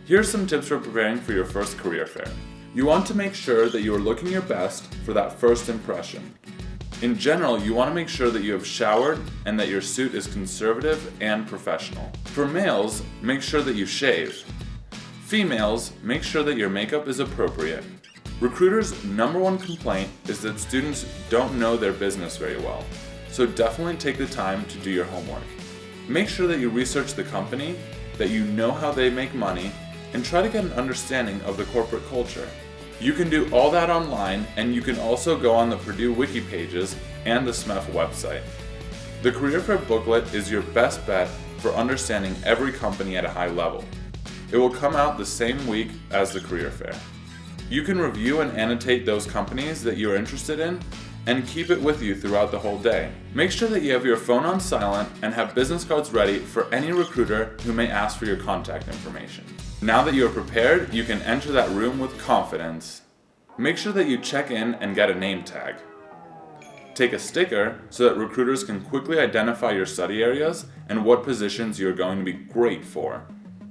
Here are some tips for preparing for your first career fair. You want to make sure that you are looking your best for that first impression. In general, you want to make sure that you have showered and that your suit is conservative and professional. For males, make sure that you shave. Females, make sure that your makeup is appropriate. Recruiters' #1 complaint is that students don't know their business very well, so definitely take the time to do your homework. Make sure that you research the company, that you know how they make money, and try to get an understanding of the corporate culture. You can do all that online, and you can also go on the Purdue wiki pages and the SMEF website. The Career Fair booklet is your best bet for understanding every company at a high level. It will come out the same week as the Career Fair. You can review and annotate those companies that you're interested in and keep it with you throughout the whole day. Make sure that you have your phone on silent and have business cards ready for any recruiter who may ask for your contact information. Now that you are prepared, you can enter that room with confidence. Make sure that you check in and get a name tag. Take a sticker so that recruiters can quickly identify your study areas and what positions you're going to be great for.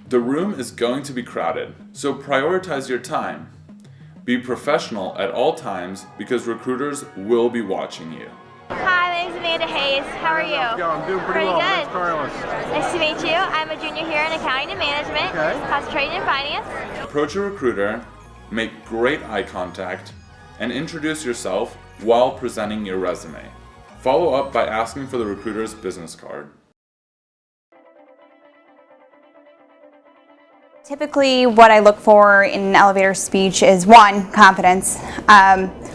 The room is going to be crowded, so prioritize your time. Be professional at all times because recruiters will be watching you. Hi, my name is Amanda Hayes. How are you? I'm doing pretty well. Good. It's Carlos. Nice to meet you. I'm a junior here in accounting and management, concentrating in finance. Approach a recruiter, make great eye contact, and introduce yourself while presenting your resume. Follow up by asking for the recruiter's business card. Typically, what I look for in an elevator speech is 1, confidence,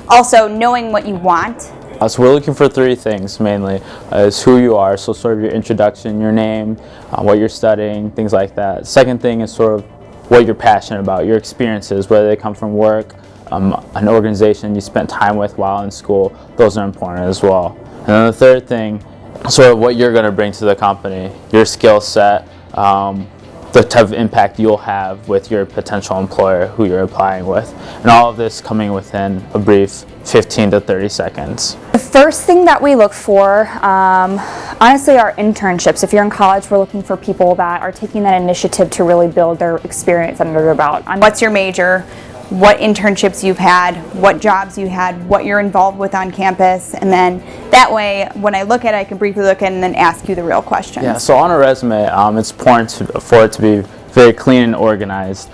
also knowing what you want. So we're looking for 3 things mainly, is who you are, so sort of your introduction, your name, what you're studying, things like that. Second thing is sort of what you're passionate about, your experiences, whether they come from work, an organization you spent time with while in school, those are important as well. And then the third thing, sort of what you're going to bring to the company, your skill set, the type of impact you'll have with your potential employer who you're applying with. And all of this coming within a brief 15 to 30 seconds. The first thing that we look for, honestly, are internships. If you're in college, we're looking for people that are taking that initiative to really build their experience under their belt. What's your major? What internships you've had, what jobs you had, what you're involved with on campus, and then that way, when I look at it, I can briefly look at it and then ask you the real questions. Yeah, so on a resume, it's important for it to be very clean and organized.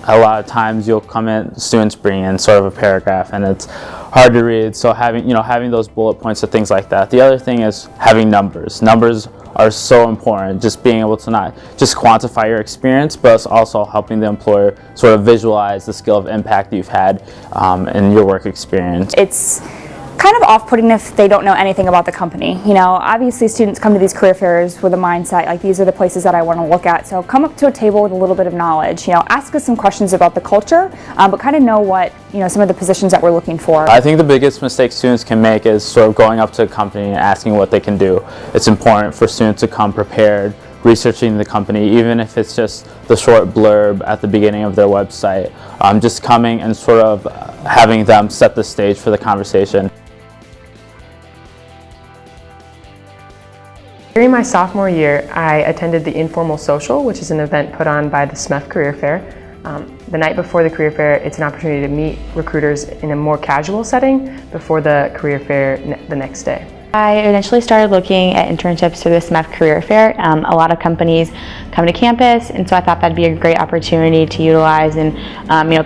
A lot of times you'll come in, students bring in sort of a paragraph and it's hard to read, so having those bullet points and things like that. The other thing is having numbers. Numbers are so important, just being able to not just quantify your experience, but it's also helping the employer sort of visualize the skill of impact you've had in your work experience. It's kind of off-putting if they don't know anything about the company. You know, obviously students come to these career fairs with a mindset like these are the places that I want to look at. So come up to a table with a little bit of knowledge. You know, ask us some questions about the culture, but kind of know what some of the positions that we're looking for. I think the biggest mistake students can make is sort of going up to a company and asking what they can do. It's important for students to come prepared, researching the company, even if it's just the short blurb at the beginning of their website. Just coming and sort of having them set the stage for the conversation. During my sophomore year, I attended the Informal Social, which is an event put on by the SMEF Career Fair. The night before the career fair, it's an opportunity to meet recruiters in a more casual setting before the career fair the next day. I initially started looking at internships through the SMEF Career Fair. A lot of companies come to campus, and so I thought that'd be a great opportunity to utilize and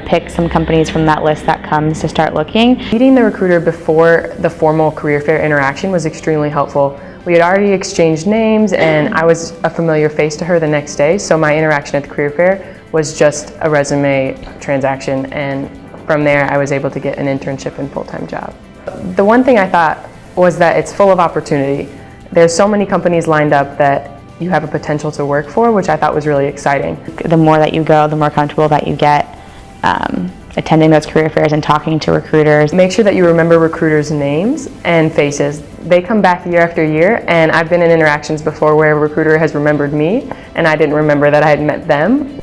pick some companies from that list that comes to start looking. Meeting the recruiter before the formal career fair interaction was extremely helpful. We had already exchanged names, and I was a familiar face to her the next day, so my interaction at the career fair was just a resume transaction, and from there I was able to get an internship and full-time job. The one thing I thought was that it's full of opportunity. There's so many companies lined up that you have a potential to work for, which I thought was really exciting. The more that you go, the more comfortable that you get attending those career fairs and talking to recruiters. Make sure that you remember recruiters' names and faces. They come back year after year, and I've been in interactions before where a recruiter has remembered me and I didn't remember that I had met them.